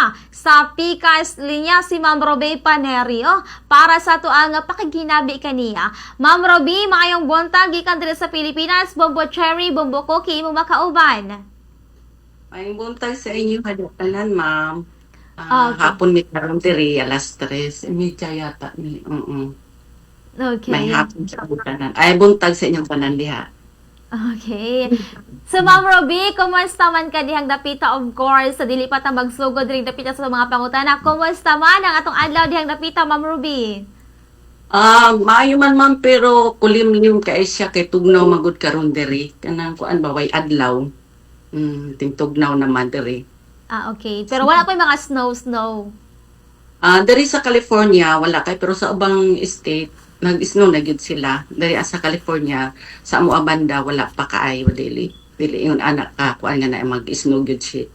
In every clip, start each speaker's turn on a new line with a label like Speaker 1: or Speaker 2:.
Speaker 1: na sa Pikas linya si Ma'am Robe Panerio para sa tuang pakiginabi kaniya. Ma'am Robe, maayong buntag gikan diri sa Pilipinas, Bombo Cherry, Bombo Cookie mo makauban.
Speaker 2: May buntag sa inyo kadatanan, ma'am.
Speaker 1: Okay.
Speaker 2: Hapon may karon diri alas 3:30 yata ni. May
Speaker 1: Okay.
Speaker 2: hapon sa kadatanan. Ay buntag sa inyong tanan diha.
Speaker 1: Okay. So Ma'am Robe, kumusta man ka dihang dapita, of course, sa dili pa ta magsugod diri dapita sa mga pangutana. Kumusta man ang atong adlaw dihang dapita, Ma'am Robe?
Speaker 2: Maayo man, ma'am, pero kulimlim kay siya kay tugnaw magud karon diri. Kanang kuan ba way adlaw. Tingtugnaw naman diri.
Speaker 1: Okay. Pero wala pa yung mga snow.
Speaker 2: Diri sa California wala kay, pero sa ubang state nag-snow na gyud sila. Diri sa California sa amo banda wala pa kaayo dili. Dili ingon anak ka kuan nga na mag-snow gyud si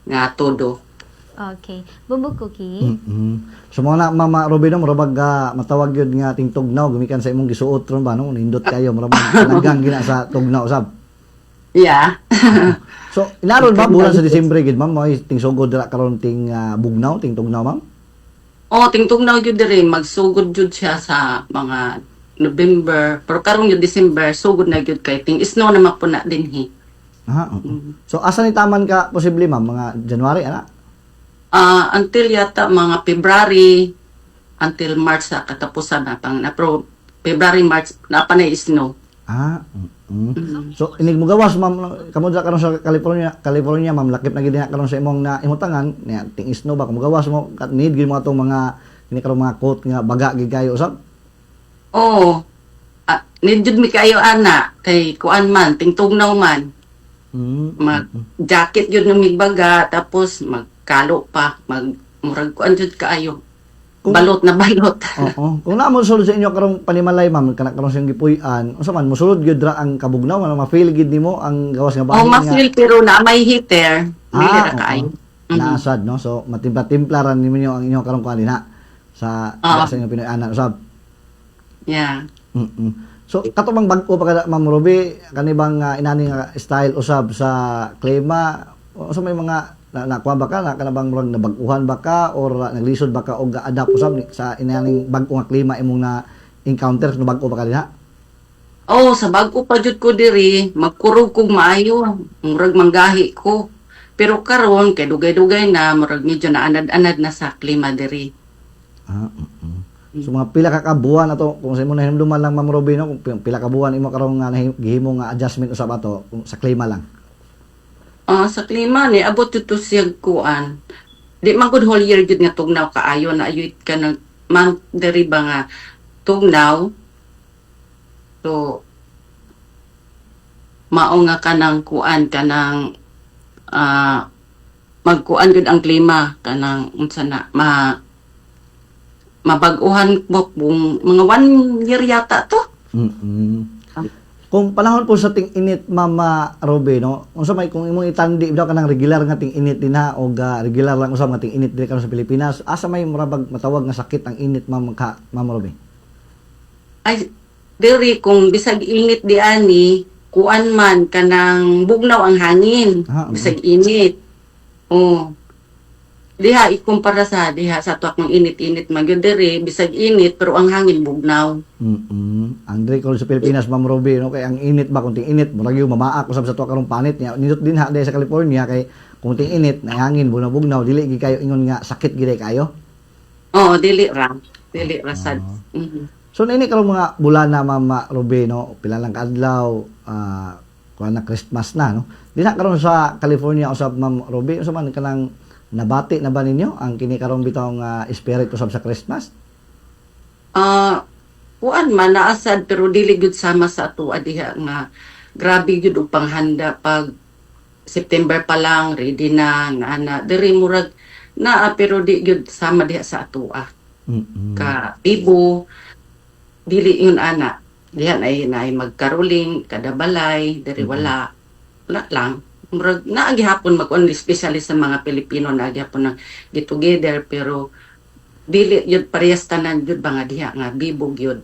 Speaker 2: nga todo.
Speaker 1: Okay. Bombo Cookie?
Speaker 3: So mga na, Mama Robin, murabag matawag yun nga ting tugnaw, gumikan sa imong gisuot ron ba, no? Nindot kayo, murabag naggang gina sa tugnaw, sab.
Speaker 2: Yeah.
Speaker 3: So, inaron ba, bulan sa Disyembre, gid ma'am, mga ting sugod dira karon ting bugnaw, ting tugnaw, ma'am?
Speaker 2: Tingtugnaw gyud diri magsugod jud siya sa mga November, pero karong yung December sugod na gyud kay ting snow na mapuna dinhi.
Speaker 3: So, asa ni taman ka, posible, ma'am, mga January, ana?
Speaker 2: Until yata mga February until March sa katapusan na pero February March na pa na snow.
Speaker 3: So, inig mo gawas, ma'am, kamo dira karon sa California, ma'am, lakip na gid na karon sa imong na imutangan, niya ting snow ba kamo gawas mo, need gid mo atong mga kini karon mga coat nga baga gid kayo usab.
Speaker 2: Need jud mi kayo ana kay kuan man tingtugnaw man. Mag jacket jud ng migbaga tapos magkalo pa murag kuan jud kaayo. Balot na balot.
Speaker 3: Oo. Kung naa mo sulod sa inyo karong panimalay, ma'am, kana karon siyang gipuy-an, unsa man mosulod gyud ra ang kabugnaw, ano ma-feel gid nimo ang gawas nga bahin nga.
Speaker 2: Ma-feel pero na may heater. Dili ra kaayo.
Speaker 3: Naasad, no? So matimpla-timplaran nimo ang inyong karong kuan dinha sa sa inyong Pinoy-anan usab.
Speaker 2: Yeah.
Speaker 3: So katong bag-o pa kada, Ma'am Ruby, kanibang inani nga style usab sa klima, unsa may mga nakuha ba ka, kanabang murag nabag-uhan ba ka or naglisod ba ka o ga-adapt usab sa inaning bag-o nga klima imong na encounter no bag-o pa ka dinha?
Speaker 2: Sa bag-o pa jud ko diri, magkurog kog maayo, murag manggahi ko. Pero karon kay dugay-dugay na murag medyo na anad-anad na sa klima diri.
Speaker 3: So mga pila ka kabuan ato kung sa imo nahinumduman lang, Ma'am Ruby, no, kung pila ka buwan imo karon nga gihimo nga adjustment usab ato sa klima lang.
Speaker 2: Sa klima ni abot jud to siya kuan. Di man gud whole year jud nga tugnaw kaayo na ayuit ka ng month diri ba nga tugnaw. So mao nga kanang kuan kanang magkuan gud ang klima kanang unsa na mabag-uhan mo kung mga 1 year yata to.
Speaker 3: Kung panahon po sa ting init, Mama Ruby, no, unsa may kung imong itandi daw kanang regular nga ting init dinha o regular lang usab nga ting init diri karon sa Pilipinas, asa may murabag matawag nga sakit ang init, Ma'am Ruby?
Speaker 2: Ay diri kung bisag init di ani kuan man kanang bugnaw ang hangin bisag init. Diha ikumpara sa diha sa tuwa ng init-init man gyud diri bisag init pero ang hangin bugnaw.
Speaker 3: Ang diri ko sa Pilipinas, Ma'am Ruby, no, kay ang init ba kunting init murag yung mamaak usab sa tuwa karong panit niya. Nindot din ha sa California kay kunting init na hangin bugnaw dili gid kayo ingon nga sakit gid kayo.
Speaker 2: Dili ra sad.
Speaker 3: So ini karong mga bulan na, Ma'am Ruby, no, pila lang ka adlaw kuan na Christmas na, no. Dinha karon sa California usab, Ma'am Ruby, unsa man kanang nabati na ba ninyo ang kini karong bitong spirit usab sa Christmas?
Speaker 2: Kuan man naasad pero dili gud sama sa ato diha nga grabe gud og panghanda pag September pa lang ready na nga ana diri murag naa pero di gud sama diha sa ato ka ibo dili yun ana diha na magkaruling kada balay diri wala lang murag naa gihapon mag-only especially sa mga Pilipino na gihapon na get together pero dili yun parehas tanan yun ba nga diha nga bibog yun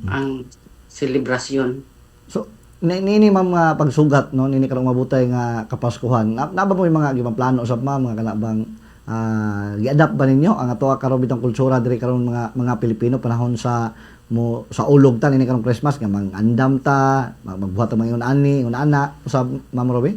Speaker 2: ang selebrasyon.
Speaker 3: So nini, Ma'am, pagsugat, no, nini karong mabutay nga kapaskuhan, naba mo yung mga gibang plano usab, Ma'am, nga kanabang gi-adapt ba ninyo ang ato karon bitong kultura diri karon mga Pilipino panahon sa ulog ta ini karong Christmas nga mangandam ta, magbuhat ta mga ani, ana usab Ma'am Ruby?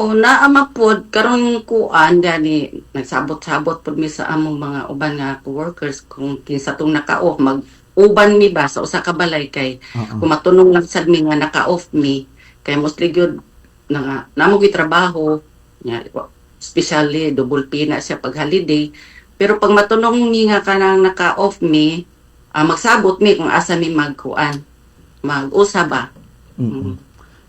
Speaker 2: O naama pod karon kuan gani nagsabot-sabot pod mi sa among mga uban nga coworkers kung kinsa tong naka-off mag-uban mi ba sa usa ka balay kay kung matunong lang sad mi nga naka-off mi kay mostly gyud nga namo gyud trabaho nya especially double pina siya pag holiday pero pag matunong mi nga kanang naka-off mi magsabot mi kung asa mi magkuan mag-usa ba.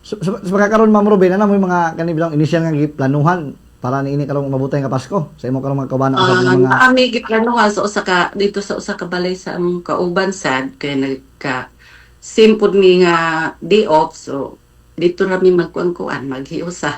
Speaker 3: So pagkakaroon Ma'am Ruby na mo yung mga kanilang initial nga planuhan para niini karong mabutay nga Pasko sa imo karong mga kaubanan sa mga
Speaker 2: Ami giplanuhan sa usa ka dito sa usa ka balay sa among kauban sad kay nagka simpod mi nga day off so dito ra mi magkuan-kuan maghiusa.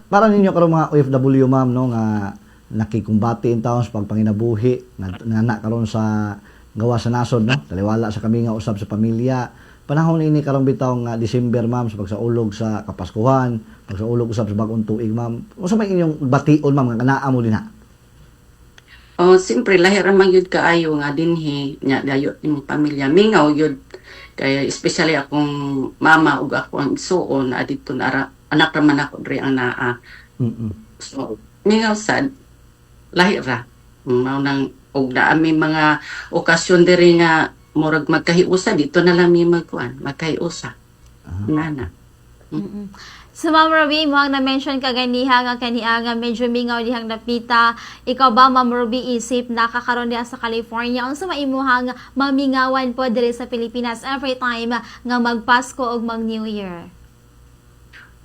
Speaker 3: Para ninyo karong mga OFW Ma'am no nga nakikumbati in taon sa pagpanginabuhi na karon sa gawa sa nasod no taliwala sa kami nga usab sa pamilya panahon ini karong bitaw nga December Ma'am sa pagsaulog sa Kapaskuhan pagsaulog usab sa bagong tuig Ma'am unsa may inyong bation Ma'am nga kanaa mo dinha?
Speaker 2: Siyempre lahir man yun kaayo nga dinhi nya dayo imong pamilya mingaw yun kaya especially akong mama ug ako ang isuon na dito na anak ra man ako diri ang naa. So mingaw sad lahir ra mao nang og naami mga okasyon diri nga murag magkahiusa dito na lang mi magkuan magkahiusa. Nana.
Speaker 1: So, Ma'am Ruby, mo ang na-mention ka ganiha nga kaniya nga medyo mingaw dihang napita. Ikaw ba, Ma'am Ruby, isip nakakaroon diha sa California? Unsa maimuhang mamingawan po diri sa Pilipinas every time nga magpasko o mag-New Year?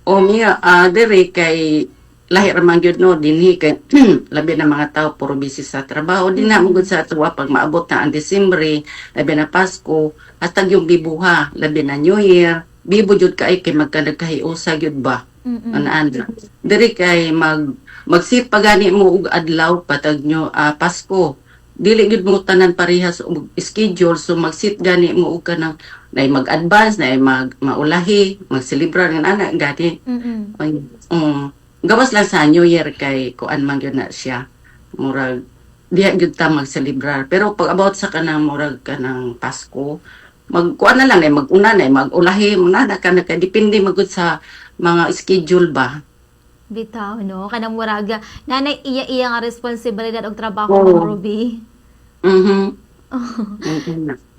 Speaker 2: Miya, diri kay lahir man gyud no dinhi kay labi na mga tao puro busy sa trabaho din na mugod sa tuwa pag maabot na ang Disyembre, labi na Pasko, hasta yung bibuha, labi na New Year. Bibo jud kay magkadagkahiusa gyud ba ana diri kay magsip pagani mo og adlaw patag nyo Pasko dili gyud mo tanan parehas og schedule so magsit gani mo og kanang nay mag-advance nay maulahi mag-celebrar ng ana gani gawas lang sa New Year kay kuan man gyud na siya murag diha gyud ta mag-celebrar pero pag about sa kanang murag kanang Pasko magkuan na lang maguna na magulahi muna na ka depende magud sa mga schedule ba
Speaker 1: Bitaw no kanang murag nanay iya nga responsibilidad og trabaho Ma'am Ruby.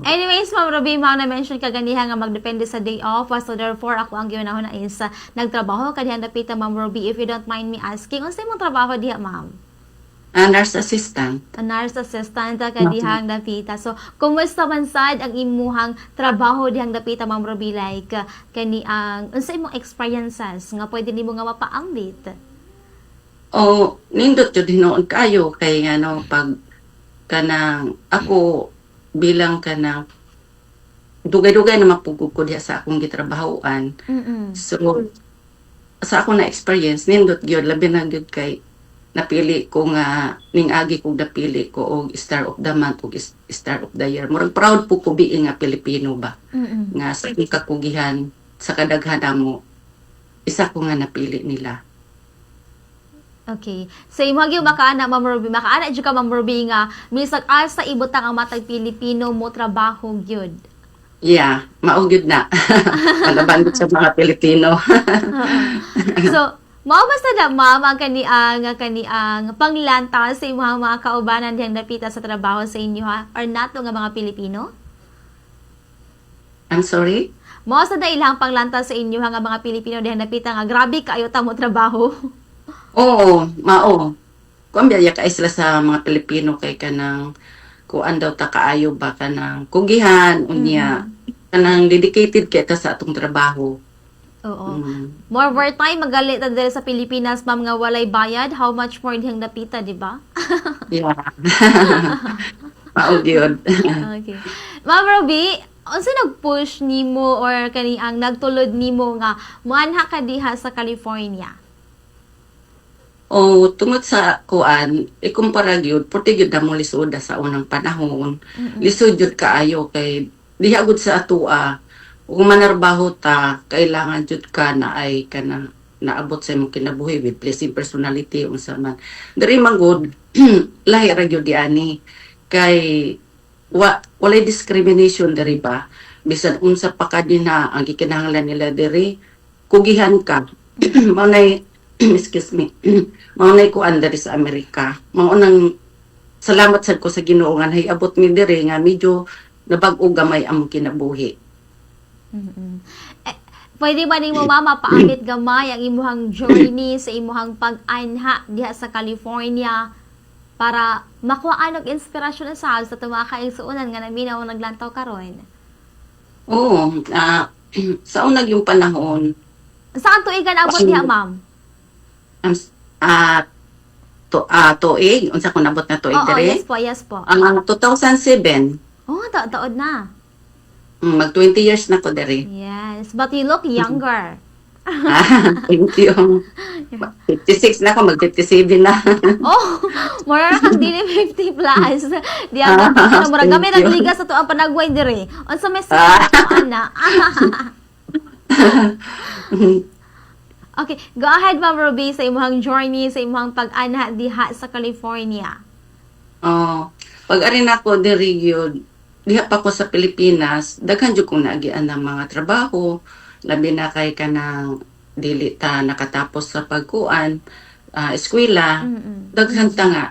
Speaker 1: Anyways, Ma'am Ruby, mo na-mention ka ganiha nga magdepende sa day off. So therefore, ako ang ginahon na is nagtrabaho ka diha napita Ma'am Ruby. If you don't mind me asking, unsa imong trabaho diha, Ma'am?
Speaker 2: Nurse assistant.
Speaker 1: Nurse assistant ka dihang napita. So, kumusta man sad ang imuhang trabaho dihang napita, Ma'am Ruby, like kani ang unsa imong experiences nga pwede nimo nga mapaambit?
Speaker 2: Nindot jud hinoon kayo kay ano pag kanang ako bilang kanang dugay-dugay na mapugod ko diha sa akong gitrabahoan. So sa akong na experience nindot gyud labi na gyud kay napili ko nga ning agi kog napili ko og Star of the Month og Star of the Year. Murag proud po ko biing nga Pilipino ba. Nga sa kakugihan sa kadaghanan mo isa ko nga napili nila.
Speaker 1: Okay. So, imo gyud makaana Ma'am Ruby, makaana jud ka Ma'am Ruby nga misag asa ibutang ang matag Pilipino mo trabaho gyud.
Speaker 2: Yeah, mao gyud na. Palaban sa mga Pilipino.
Speaker 1: So, mao basta na Ma'am ang kaniang panglanta sa imong mga kaubanan diyang napita sa trabaho sa inyo ha or nato nga mga Pilipino?
Speaker 2: I'm sorry?
Speaker 1: Mao sa ilang panglanta sa inyo nga mga Pilipino diyang napita nga grabe kaayo ta mo trabaho.
Speaker 2: Oo, mao. Kung biya ka isla sa mga Pilipino kay kanang kuan daw ta kaayo ba kanang kugihan unya kanang dedicated kita sa atong trabaho.
Speaker 1: Oo. More time magalit ta diri sa Pilipinas Ma'am nga walay bayad, how much more diyang napita, di ba?
Speaker 2: Yeah. Mao gyud.
Speaker 1: Okay. Ma'am Ruby, unsa nag-push nimo or kani ang nagtulod nimo nga muanha ka diha sa California?
Speaker 2: Tungod sa kuan, ikumpara gyud, puti gyud mo lisod sa unang panahon. Lisod gyud kaayo kay diha gud sa atoa. Kung manarbaho ta, kailangan jud ka na ay kana naabot sa imong kinabuhi with pleasing personality unsa man. Diri man gud lahi ra gyud ani kay walay discrimination diri ba bisan unsa pa ka dinha ang gikinahanglan nila diri kugihan ka maunay excuse me maunay ko diri sa Amerika maunang salamat sad ko sa Ginoo nga abot mi diri nga medyo nabag-o gamay ang kinabuhi.
Speaker 1: Pwede ba nimo mama paamit gamay ang imuhang journey sa imuhang pag-anha diha sa California para makuha og inspirasyon sa mga kaigsuonan nga naminaw ang naglantaw karon?
Speaker 2: Oo, sa unang yung panahon,
Speaker 1: Saan tuigan abot diha, ma'am?
Speaker 2: um, tuig, unsa ko nabot na tuig
Speaker 1: Oo,
Speaker 2: dire?
Speaker 1: yes po.
Speaker 2: Ang 2007,
Speaker 1: Oh, taod na.
Speaker 2: mag 20 years na ko dire.
Speaker 1: Yes, but you look younger.
Speaker 2: 20 yung 56 na ako, mag 57 na.
Speaker 1: Oh, mura na kang dili 50 plus. Di aga mura kami
Speaker 2: thank you.
Speaker 1: nagliga sa tuang panagway dire. Unsa may
Speaker 2: Ah.
Speaker 1: ana? Okay, go ahead Ma'am Ruby sa imong journey sa imong pag-anha diha sa California.
Speaker 2: Oh, pag arin ako diri gyud, diha pa ko sa Pilipinas, daghan jud kong naagian ng mga trabaho, labi na kay kanang dili ta nakatapos sa pagkuan, eskwela, daghan ta nga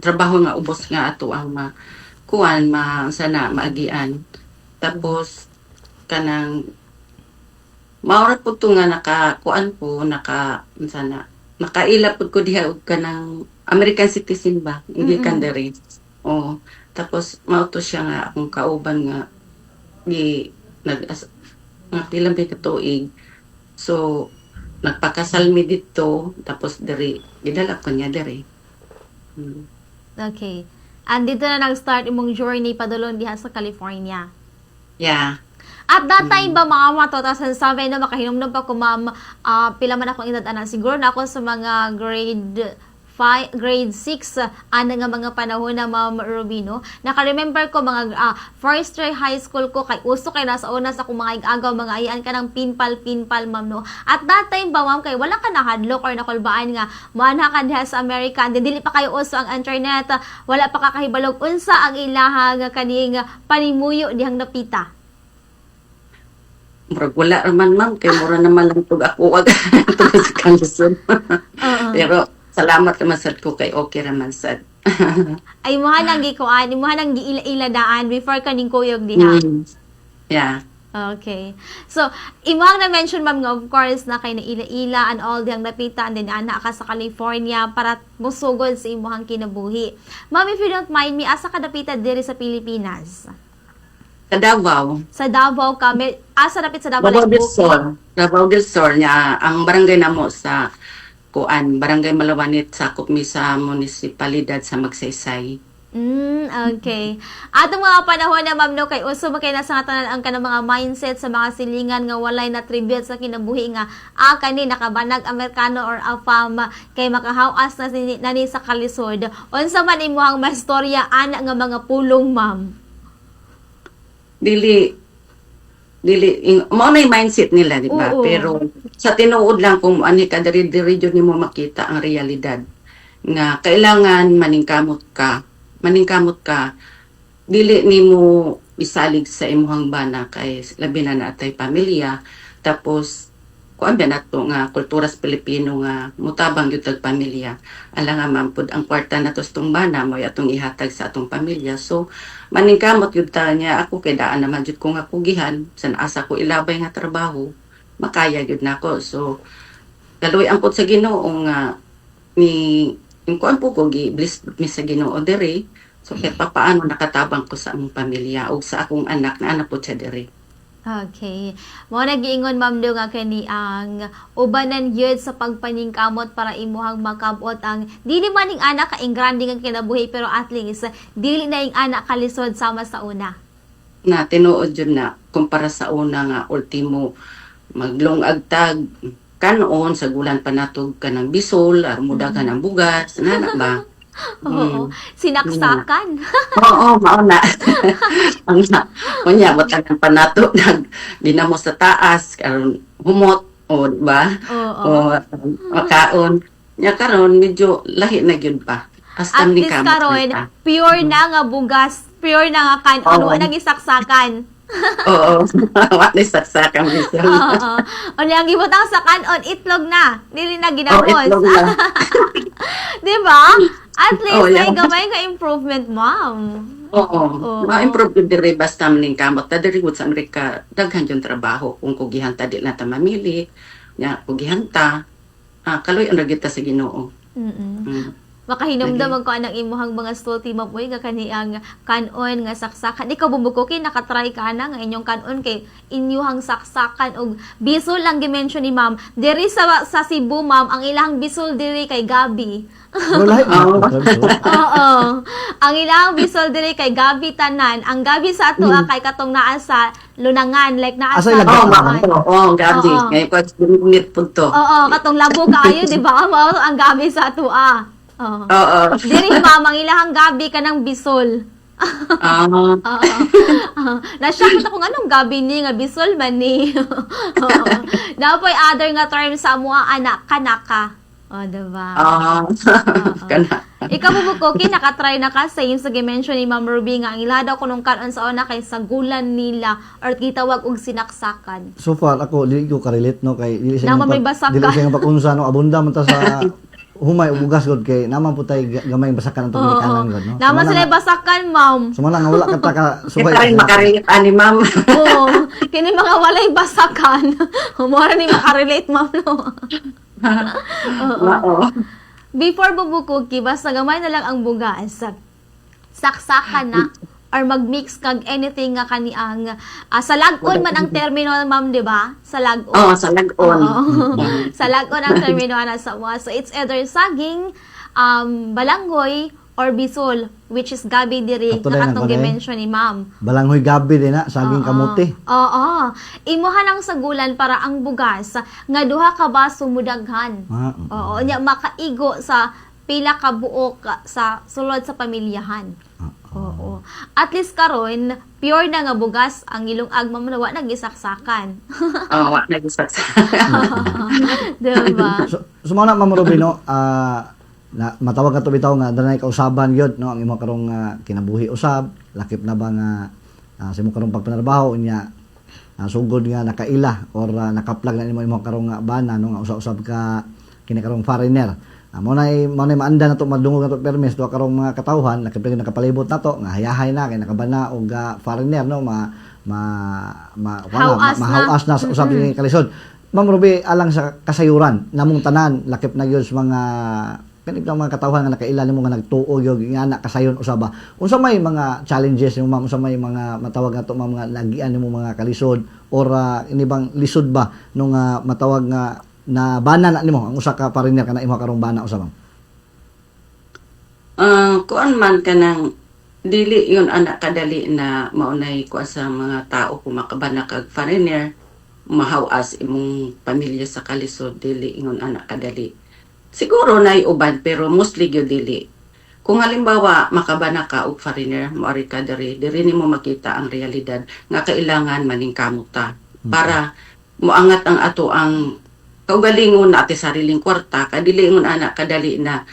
Speaker 2: trabaho nga ubos nga ato ang kuan sana maagian. Tapos kanang maura po to nga nakakuan po sana nakaila pud ko diha og kanang American citizen ba hindi kan diri. Oh, tapos mauto siya nga akong kauban nga nga pila ba ka tuig. So nagpakasal mi dito tapos diri gidala ko niya diri.
Speaker 1: Okay. And dito na nag-start imong journey padulong diha sa California.
Speaker 2: Yeah.
Speaker 1: At that time ba mga 2007 na makahinumdum pa ko ma'am, pila man akong edad ana siguro na ako sa mga grade 6 ana nga mga panahon na Ma'am Rubino. Naka-remember ko mga first year high school ko kay uso kay nasa una sa akong mga igagaw mga ayan ka ng pinpal ma'am no. At that time ba ma'am kay wala ka nahadlok or nakulbaan nga moanha ka diha sa America and dili pa kayo uso ang internet, wala pa kakahibalog unsa ang ilahang kaning panimuyo dihang napita.
Speaker 2: Murag wala raman ma'am kay mura naman lang tug ako ag tug sa kanson. Pero salamat naman sad ko kay okay raman sad.
Speaker 1: Ay moha nang gikuan, moha nang giila-iladaan before kaning kuyog diha.
Speaker 2: Yeah.
Speaker 1: Okay. So, imong na-mention ma'am nga of course na kay naila-ila and all diyang napita and then ana ka sa California para musugod sa imong kinabuhi. Ma'am, if you don't mind me, asa ka napita diri sa Pilipinas?
Speaker 2: Sa Davao.
Speaker 1: Sa Davao ka, asa napit sa Davao?
Speaker 2: Davao
Speaker 1: like
Speaker 2: del Sur. Davao del Sur niya ang barangay namo sa Barangay Malawanit sakop mi sa munisipalidad sa Magsaysay.
Speaker 1: Okay. Atong mga panahon na ma'am no kay uso ba kay nasa tanan ang kanang mga mindset sa mga silingan nga walay na tribute sa kinabuhi nga kani nakabanag Amerikano or afam kay makahawas na nani sa kalisod. Unsa man imong mastorya ana nga mga pulong ma'am?
Speaker 2: Dili mao na yung mindset nila, di ba?
Speaker 1: Oo.
Speaker 2: Pero sa tinuod lang kung ani ka diri jud nimo makita ang realidad nga kailangan maningkamot ka dili nimo isalig sa imong bana kay labi na natay pamilya tapos kuan ba nato nga kultura sa Pilipino nga mutabang gyud tag pamilya ala nga mampud ang kwarta nato sa tong bana mo atong ihatag sa atong pamilya so maningkamot gyud ta niya ako kay daan naman jud ko nga pugihan san asa ko ilabay nga trabaho makaya gyud nako so daloy angkot sa Ginoo nga ni kuan po ko gi-bless mi sa Ginoo diri so kay papaano nakatabang ko sa among pamilya o sa akong anak na anak po siya diri.
Speaker 1: Okay. Mo nagiingon ma'am do nga kani ang ubanan gyud sa pagpaningkamot para imuhang makabot ang dili man ning anak ka grande nga kinabuhi pero at least dili na ing anak kalisod sama sa una.
Speaker 2: Na tinuod yun na kumpara sa una nga ultimo maglungag tag kanon sa gulan pa natog ka ng bisol armuda ka ng bugas nana ba.
Speaker 1: Oo. Sinaksakan.
Speaker 2: Oo, mauna. Ang kunya, butan ng panato, binamo sa taas, karon humot, O, diba?
Speaker 1: Oo.
Speaker 2: Makaon. Nya karon medyo lahi na gyud pa. Hasta
Speaker 1: At
Speaker 2: ni
Speaker 1: least
Speaker 2: kamot
Speaker 1: karon
Speaker 2: kita.
Speaker 1: pure na nga bugas, pure na nga kanon,
Speaker 2: Oo.
Speaker 1: nang isaksakan.
Speaker 2: Oo. Wa ni saksakan bisol.
Speaker 1: Oo. O niyang gibutang sa kanon, itlog na. Dili na
Speaker 2: Oh,
Speaker 1: ginamos.
Speaker 2: itlog na.
Speaker 1: Di ba? At least
Speaker 2: Oh,
Speaker 1: may
Speaker 2: yeah.
Speaker 1: gamay nga improvement, ma'am.
Speaker 2: Oo.
Speaker 1: Oo.
Speaker 2: Ma-improve yun diri basta maning kamot. Ta diri gud sa Amerika, daghan yung trabaho. Kung kugihan ta di na ta mamili, nya kugihan ta. Kaloy ang kita sa Ginoo.
Speaker 1: Mm-mm.
Speaker 2: Mm.
Speaker 1: Makahinumdam ko anang imuhang mga sulti mapoy nga kaniyang kanon nga saksakan. Ikaw bumbukokin nakatry ka na nga inyong kanon kay inyuhang saksakan og bisol lang gi-mention ni ma'am. Diri sa Cebu ma'am ang ilang bisol diri kay Gabi.
Speaker 3: Pero lahi
Speaker 2: Oo.
Speaker 1: Oo. Ang ilang bisol diri kay Gabi tanan. Ang Gabi sa ato kay katong naa sa Lunangan like naa
Speaker 3: Asa
Speaker 1: sa
Speaker 3: ilagay?
Speaker 2: Oh,
Speaker 1: Lunangan.
Speaker 2: gabi.
Speaker 1: Oo.
Speaker 2: Ngayon ko binit po to.
Speaker 1: Oo, katong labo kaayo di ba? Mao ang Gabi sa ato Oo.
Speaker 2: Oo.
Speaker 1: Diri ma'am ang ilahang Gabi kanang bisol. Oo. Na-shock ako kung anong gabi ni nga bisol man ni. Oo. Dapoy other nga term sa amo ang anak kanaka. O, diba?
Speaker 2: Kana.
Speaker 1: Ikaw bubuko, nakatry na ka same sa mention ni Ma'am Ruby nga ang ila daw kunong kanon sa una kay sagulan nila or gitawag og sinaksakan.
Speaker 3: So far ako dili ko ka-relate no kay dili
Speaker 1: Naman may basakan.
Speaker 3: dili siya pag-unsa no abunda man ta sa humay ug bugas gud kay naman po tay gamay basakan ang
Speaker 1: Oo.
Speaker 3: kanan gud no.
Speaker 1: Naman sila basakan, ma'am.
Speaker 3: Sumala nga wala ka ta ka
Speaker 2: Kita rin makarelate ani ma'am.
Speaker 1: Oo. Kini mga walay basakan. Mora ni makarelate, ma'am, no?
Speaker 2: Oo.
Speaker 1: Before bubukuki, basta gamay na lang ang bugas. Saksakan na or mag-mix kag anything nga kaniang sa lagon man ang termino, ma'am, di ba? Sa lagon.
Speaker 2: Oo, sa lagon.
Speaker 1: Sa lagon ang termino na sa mga. So it's either saging, balanghoy, or bisol, which is gabi diri
Speaker 3: Ato
Speaker 1: nga
Speaker 3: na
Speaker 1: katong
Speaker 3: lang,
Speaker 1: gi-mention ni ma'am.
Speaker 3: balanghoy gabi din na saging
Speaker 1: Oo.
Speaker 3: kamote.
Speaker 1: Oo. Imuha ng sagulan para ang bugas nga duha ka baso mudaghan. Oo, nya makaigo sa pila ka buok sa sulod sa pamilyahan. Oo. At least karon pure na nga bugas ang ilong agmam na wa nagisaksakan.
Speaker 2: Oo, wa na gisa.
Speaker 1: Diba?
Speaker 3: So mao na Ma'am Ruby no na matawag ka to bitaw nga danay kausaban gyud no ang imo karong kinabuhi usab lakip na ba nga sa imo karong pagpanarbaho nya sugod nga nakaila or nakaplag na imo karong bana no nga usa-usab ka kini karong foreigner mo na maanda na to madungog na to permis do karong mga katawhan nakapalibot na to nga hayahay na kay nakabana og foreigner no mahawas na sa usab ni kalisod. Ma'am Ruby, alang sa kasayuran namong tanan lakip na gyud sa mga kanip ng mga katawhan nga nakaila nimo nga nagtuo gyud nga na kasayon usaba. Unsa may mga challenges nimo ma'am, unsa may mga matawag nga to ma'am nga lagian nimo mga kalisod or inibang lisod ba nung matawag nga na bana na nimo ang usa ka foreigner kana imo karong bana usa ma'am.
Speaker 2: Kuan man kanang dili yun anak kadali na maunay ko sa mga tao kung makabana kag foreigner mahawas imong pamilya sa kalisod dili ingon anak kadali. Siguro na uban pero mostly gyud dili. Kung halimbawa makabana ka og foreigner moari ka diri nimo makita ang realidad nga kailangan maning kamuta para moangat ang ato ang kaugalingon na ati sariling kwarta kadili ingon anak kadali na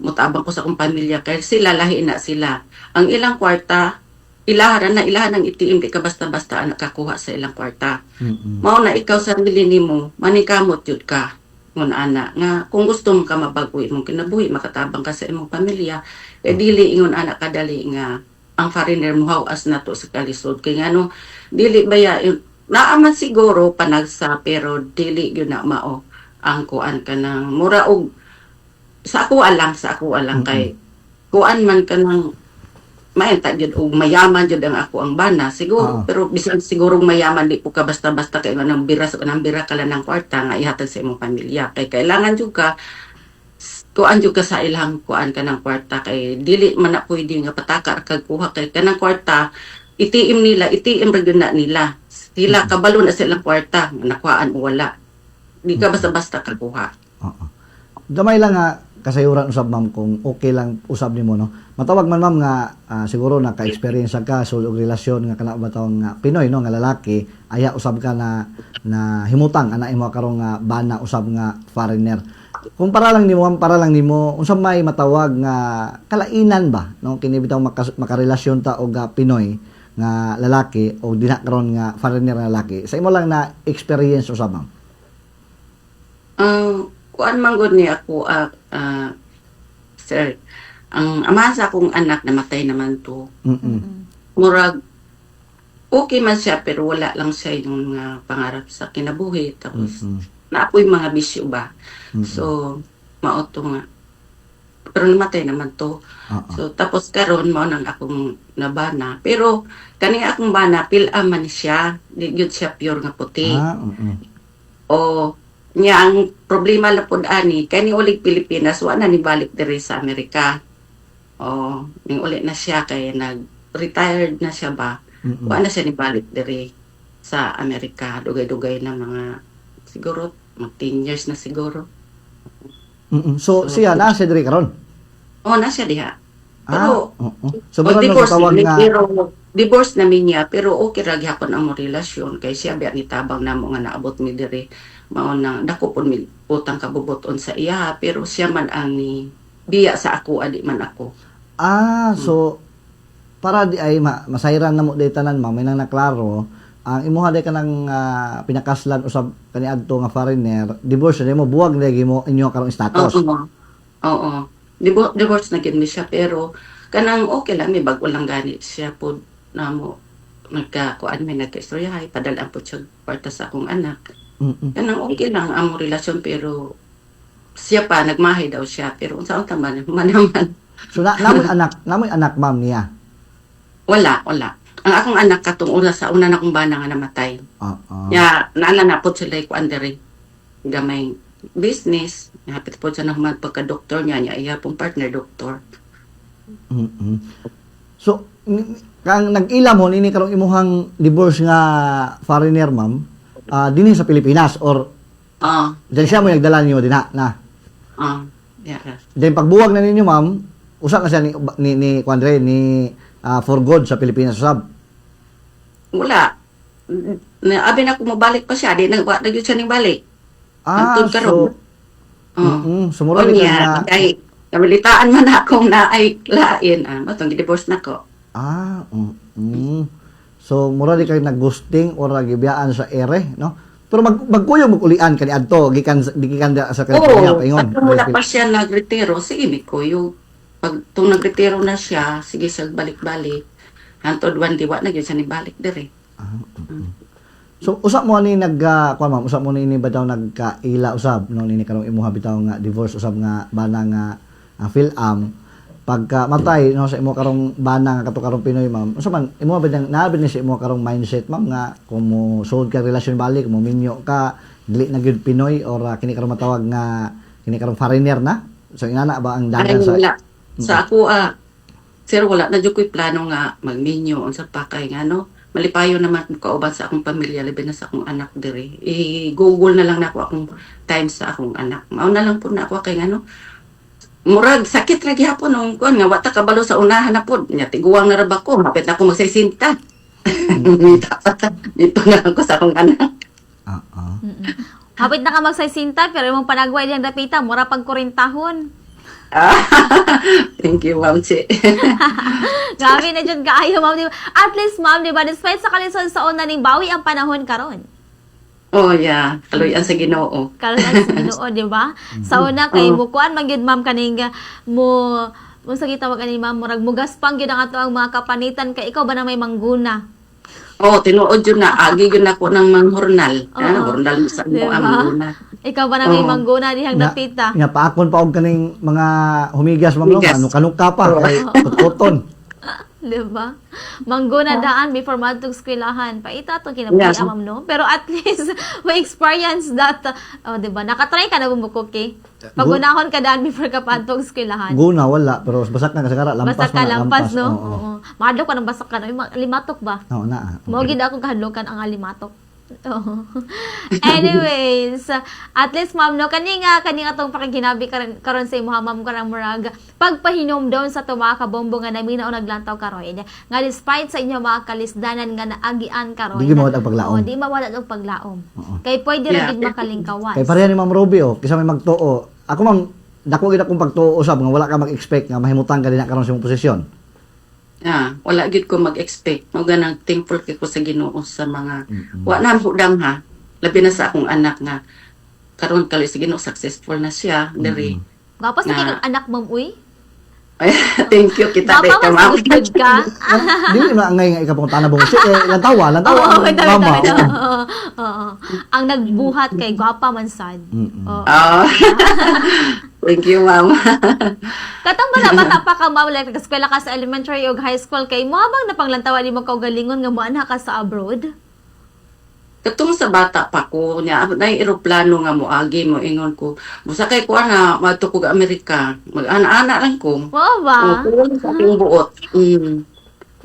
Speaker 2: mutabang ko sa akong pamilya kay sila lahi na sila. Ang ilang kwarta ilahan ng itiim di ka basta-basta anak kakuha sa ilang kwarta. Mao na ikaw sarili nimo manikamot jud ka ngon ana nga kung gusto mo ka mabago imong kinabuhi makatabang ka sa imong pamilya dili ingon ana kadali nga ang foreigner mo hawas na to sa kalisod kay ngano dili baya naaman siguro panagsa pero dili gyud na mao ang kuan kanang mura og sa ako alang kay kuan man kanang maenta jud og mayaman jud ang ako ang bana siguro pero bisan siguro mayaman di po ka basta-basta kay nang bira ka lang ng kwarta nga ihatag sa imong pamilya kay kailangan jud ka kuan jud ka sa ilang kuan kanang kwarta kay dili man na pwede nga pataka kag kuha kay kanang kwarta itiim ra gyud na nila sila kabalo na sa ilang kwarta nakuhaan o wala di ka basta-basta kakuha.
Speaker 3: Gamay lang nga kasayuran usab ma'am kung okay lang usab nimo no. Matawag man ma'am nga siguro naka-experience ka sulod og relasyon nga kana ba tawag nga Pinoy no nga lalaki aya usab ka na himutang ana imo karong nga bana usab nga foreigner. Kung para lang nimo unsa may matawag nga kalainan ba no kini bitaw makarelasyon ta og Pinoy nga lalaki o dina karon nga foreigner nga lalaki. Sa imo lang na experience usab ma'am.
Speaker 2: Kuan man gud ni ako sir, ang ama sa akong anak namatay naman to. Murag okay man siya pero wala lang siya yung pangarap sa kinabuhi tapos naapoy mga bisyo ba. So mao to nga pero namatay naman to. So tapos karon mao nang akong nabana pero kani akong bana pil-am man siya, di gyud siya pure nga puti. O nya ang problema na pud ani kani ulit Pilipinas wa na ni balik diri sa Amerika. O ning uli na siya kay nag-retired na siya ba. Wa na siya ni balik diri sa Amerika. Dugay-dugay na mga siguro mag 10 years na siguro.
Speaker 3: So siya na siya diri karon.
Speaker 2: Oh, na siya diha. Pero
Speaker 3: so baka
Speaker 2: divorce
Speaker 3: tawag nga
Speaker 2: divorce na niya pero okay ra gyapon ang relasyon kay siya biya ni tabang namo nga naabot mi diri mao nang dako pud mi utang kabubuton sa iya pero siya man ang ni biya sa ako adi man ako.
Speaker 3: So para di ay masayran namo day tanan ma'am may nang naklaro ang imuha day kanang pinakaslan usab kaniadto nga foreigner divorce na mo buwag na mo inyo karong status.
Speaker 2: Oo. Divorce na gid mi siya pero kanang okay lang may bag-o lang gani siya pud namo nagkakuan may nagkaistoryahay padalaan po siya kwarta sa akong anak. Kanang okay lang ang relasyon pero siya pa nagmahay daw siya pero unsaon ta man naman.
Speaker 3: So namoy anak ma'am niya.
Speaker 2: Wala. Ang akong anak katong una sa una na kong bana nga namatay. Ya naala na po sila kuan diri gamay business. Hapit po siya na magpagka-doktor niya iya pong partner doktor.
Speaker 3: So kang nag-ila mo nini karong imuhang divorce nga foreigner ma'am dinhi sa Pilipinas or diyan siya mo nagdala niyo dinha na.
Speaker 2: Yeah.
Speaker 3: Then pagbuwag na ninyo ma'am usa na siya ni Kuandre ni for good sa Pilipinas usab.
Speaker 2: Wala. Abi na ko mabalik pa siya di nagwa na gyud siya ning balik.
Speaker 3: Sumuro
Speaker 2: niya kay nabalitaan man akong na ay lain matong divorce na ko.
Speaker 3: So mura di kay nag-ghosting or gibiyaan sa ere no. Pero magkuyog mag-ulian kani adto gikan sa California paingon.
Speaker 2: Wala pa siya nagretiro sige mi kuyog. Pag tung nagretiro na siya sige sa balik-balik. Hantod wan diwa na gyud siya ni balik diri.
Speaker 3: So usap mo ni kuan ma'am usap mo ni bitaw nagkaila usab no nini karong imuha bitaw nga divorce usab nga bana nga Phil-am pagka matay no sa imo karong bana nga kato karong Pinoy ma'am unsa man imo ba naabi ni sa imo karong mindset ma'am nga kung mo sud ka relasyon balik mo minyo ka dili na gyud Pinoy or kini karong matawag nga kini karong foreigner na so inana ba ang dagan sa
Speaker 2: wala. Sa ako sir wala na jud ko'y plano nga magminyo unsa pa kay nga no malipayo naman kauban sa akong pamilya labi na sa akong anak diri i-google na lang nako akong time sa akong anak mao na lang pud na ako kay ngano murag sakit ra gyapon nung kon nga wata kabalo sa unahan na pud nya tiguang na ra ba ko mapit na ako magsisinta dapat dito na ako sa akong anak.
Speaker 1: Hapit na ka magsaysinta pero imong panagway diyang dapita mura pag 40
Speaker 2: Thank you, Ma'am Chi.
Speaker 1: Grabe na dyan kaayo, ma'am. Diba? At least, ma'am, diba, despite sa kalisod sa una ning bawi ang panahon karon.
Speaker 2: Oh, yeah. Kaloyan sa Ginoo.
Speaker 1: Kaloyan sa Ginoo, diba? Sa una kay bukuan man gyud ma'am kaning mo sa gitawag ani ma'am murag mugas pang gyud ang ato ang mga kapanitan kay ikaw ba na may mangguna.
Speaker 2: Oh, tinuod yun na. Agi yun ako ng manghornal. Hornal sa mo ang mangguna.
Speaker 1: Ikaw ba na may mangguna dihang napita?
Speaker 3: Nga paakon pa og kaning mga humigas ma'am no ano kanuka pa kay kuton.
Speaker 1: Diba? Mangguna daan before madtong eskwelahan. Paita itong kinabuhi ma'am no? Pero at least we experience that. Diba? Nakatry ka na bumukuki. Pagunahon ka daan before ka padtong eskwelahan.
Speaker 3: Guna wala pero basak na kasagara lampas
Speaker 1: basak ka lampas no?
Speaker 3: Oo.
Speaker 1: Mahadlok ka ng basak ka na. Limatok ba?
Speaker 3: Oo na.
Speaker 1: Mao gid ako kahadlokan ang limatok. Oo. Anyways, at least ma'am no kani nga tong pakiginabi karon sa imo ma'am karang murag pagpahinom doon sa mga kabombo nga naminaw naglantaw karon nga despite sa inyo mga kalisdanan nga naagian karon
Speaker 3: Di mawala ang paglaom.
Speaker 1: di mawala ang paglaom
Speaker 3: Oo.
Speaker 1: kay pwede ra
Speaker 2: Yeah.
Speaker 1: gid makalingkawas.
Speaker 3: Kay pareha ni Ma'am Ruby kisa may magtuo. Ako ma'am, dako gid akong pagtuo usab nga wala ka mag-expect nga mahimutan ka din karon sa imong posisyon.
Speaker 2: Wala gid ko mag-expect. Mo ganang thankful kay ko sa Ginoo sa mga wa na hudang ha. Labi na sa akong anak nga karon kali sa Ginoo successful na siya diri.
Speaker 1: Gwapo sa
Speaker 2: Na-
Speaker 1: kang anak ma'am uy.
Speaker 2: Thank you kita
Speaker 1: Gwapo
Speaker 2: ka
Speaker 1: man
Speaker 2: ma'am.
Speaker 1: sa good ka.
Speaker 3: Dili na ngay nga ikapong tanabong si lantawa
Speaker 1: Oo,
Speaker 3: ang
Speaker 1: ito,
Speaker 3: mama.
Speaker 1: ito. Oo. Ang nagbuhat kay gwapa man sad.
Speaker 3: Mm-mm.
Speaker 1: Oo.
Speaker 2: Ah. Thank you ma'am.
Speaker 1: Katong bata pa ka ma'am like eskwela ka sa elementary o high school kay mo bang napanglantawa di mo kaugalingon nga moana ka sa abroad?
Speaker 2: Katong sa bata pa ko nya na eroplano nga moagi mo ingon ko. Musakay ko ana madto ko ga Amerika. Mag-ana-ana lang ko.
Speaker 1: Wow ba?
Speaker 2: Oo, sa aking buot.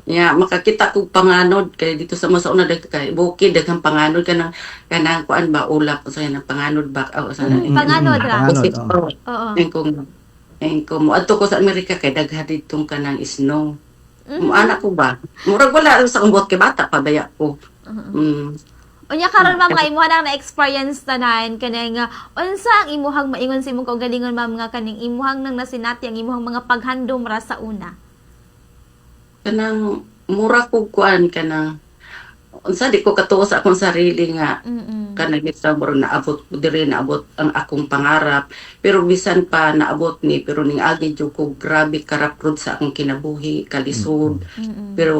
Speaker 2: Makakita ko panganod kay dito sa masauna kay bukid daghang panganod kanang kuan ba ulap sa ng panganod ba sa
Speaker 1: Panganod ra.
Speaker 3: Panganod,
Speaker 1: Oo.
Speaker 2: Ang ko mo adto ko sa Amerika kay daghan ditong kanang snow. Mo anak ko ba? Murag wala rin sa kumbot kay bata pa baya ko.
Speaker 1: Unya karon ma'am nga imuha na experience tanan kanang unsa ang imuhang maingon sa imong kaugalingon ma'am nga kaning imuhang nang nasinati ang imuhang mga paghandom ra sa una.
Speaker 2: Kanang mura ko kuan kanang unsa di ko katuo sa akong sarili nga
Speaker 1: Mm.
Speaker 2: kanang gitsa murag naabot ko diri naabot ang akong pangarap pero bisan pa naabot ni pero ning agi jud ko grabe karaprod sa akong kinabuhi kalisod
Speaker 1: Mm.
Speaker 2: pero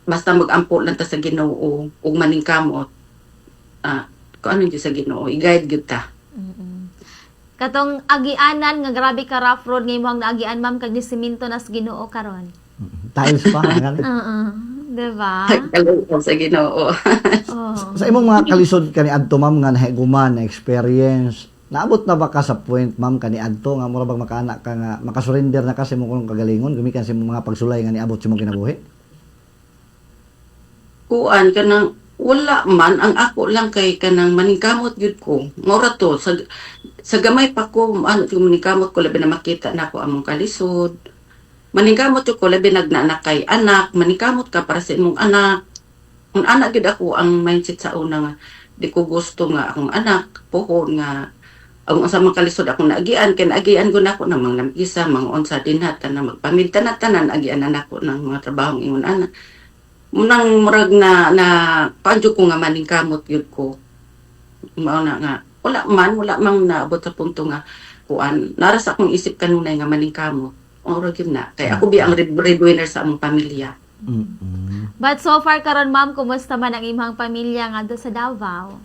Speaker 2: basta mag-ampo lang ta sa Ginoo ug maningkamot kung ano jud sa Ginoo i-guide gyud ta.
Speaker 1: Katong agianan nga grabe ka rough road nga imong naagian ma'am kag nisiminto nas Ginoo karon.
Speaker 3: Tiles pa nga.
Speaker 1: Diba?
Speaker 2: Kalungkot sa Ginoo.
Speaker 1: Oh.
Speaker 3: Sa imong mga kalisod kani adto ma'am nga nahiguman na experience. Naabot na ba ka sa point ma'am kani adto nga mura bang makaanak ka nga makasurrender na ka sa imong kagalingon gumikan sa imong mga pagsulay nga niabot sa imong kinabuhi?
Speaker 2: Kuan kanang wala man ang ako lang kay kanang maningkamot gyud ko. Mura to sa gamay pa ko ano yung maningkamot ko labi na makita na ako among kalisod. Maningkamot ko labi nagnanak kay anak, maningkamot ka para sa imong anak. Ang anak gyud ako ang mindset sa una nga di ko gusto nga akong anak pohon nga ang sa mga kalisod akong naagian kay naagian ko na ako ng mga lamisa, mga unsa dinhat na magpamilya tanan agian na ako ng mga trabahong ingon anak. Munang murag na paanjo ko nga maningkamot yun ko. Mao na nga. Wala mang naabot sa punto nga kuan. Naras akong isip kanunay nga maningkamot. Murag yun na. Kaya ako bi ang breadwinner sa among pamilya.
Speaker 1: But so far karon ma'am, kumusta man ang imong pamilya nga do sa Davao?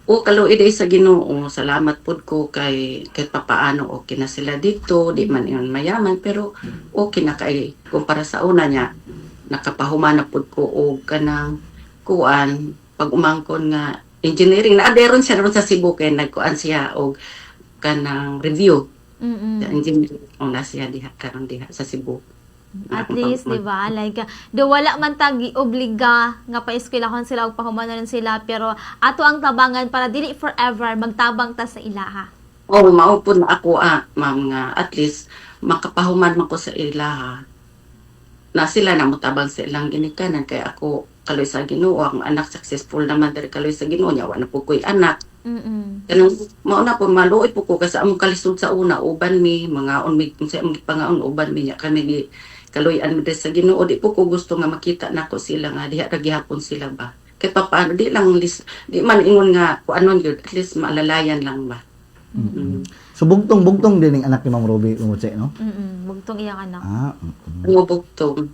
Speaker 2: O kaluoy day sa Ginoo. Salamat pud ko kay papaano okay na sila dito. Di man yun mayaman pero okay na kay kumpara sa una niya. Nakapahumana pud ko og kanang kuan pag umangkon nga engineering na aderon siya ron sa Cebu kay nagkuan siya og kanang review sa engineering na siya diha karon diha sa Cebu.
Speaker 1: At least, di ba? Like, do wala man tagi obliga nga pa-eskwelahon sila o pahumanon sila, pero ato ang tabangan para dili forever magtabang ta sa ilaha.
Speaker 2: Oh, mao pud na ako ma'am nga at least makapahuman man ko sa ilaha. Na sila na mutabang sa ilang ginikanan kay ako kaloy sa Ginoo ang anak successful naman diri kaloy sa Ginoo nya wa na po ko'y anak. Kanang mao na po maluoy po ko kasi among kalisod sa una uban mi mga mi sa among pangaon uban mi nya kami gi kaloy-an mi diri sa Ginoo di po ko gusto nga makita nako sila nga diha ra gihapon sila ba. Kay papaano di lang di man ingon nga kuanon gyud at least maalalayan lang ba.
Speaker 3: So bugtong din ang anak ni Ma'am Ruby umutse no?
Speaker 1: Bugtong iyang anak.
Speaker 2: Bugtong.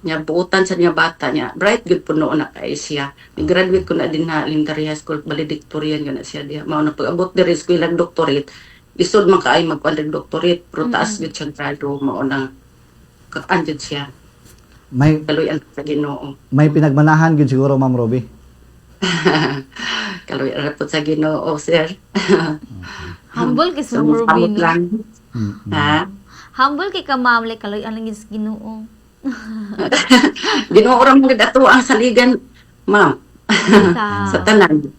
Speaker 2: Nya buutan sa niya bata niya. Bright good po noon na kay siya. Ni-graduate ko na din na elementary high school, valedictorian na siya diha. Mao na pag-abot diri school lang doctorate. Isod man kaay mag-under doctorate, pero taas gud siya grado mao nang andyan siya.
Speaker 3: May
Speaker 2: Kaloy-an sa Ginoo.
Speaker 3: may pinagmanahan gyud siguro Ma'am Ruby.
Speaker 2: Kaloy-an po sa Ginoo, sir.
Speaker 1: Humble kay sa
Speaker 2: Samot
Speaker 1: Rubin.
Speaker 2: lang. Ha?
Speaker 1: Humble kay ka ma'am, like kaloy ang langis Ginoo.
Speaker 2: Ginoo ra mo gid ato ang saligan, ma'am. sa tanan.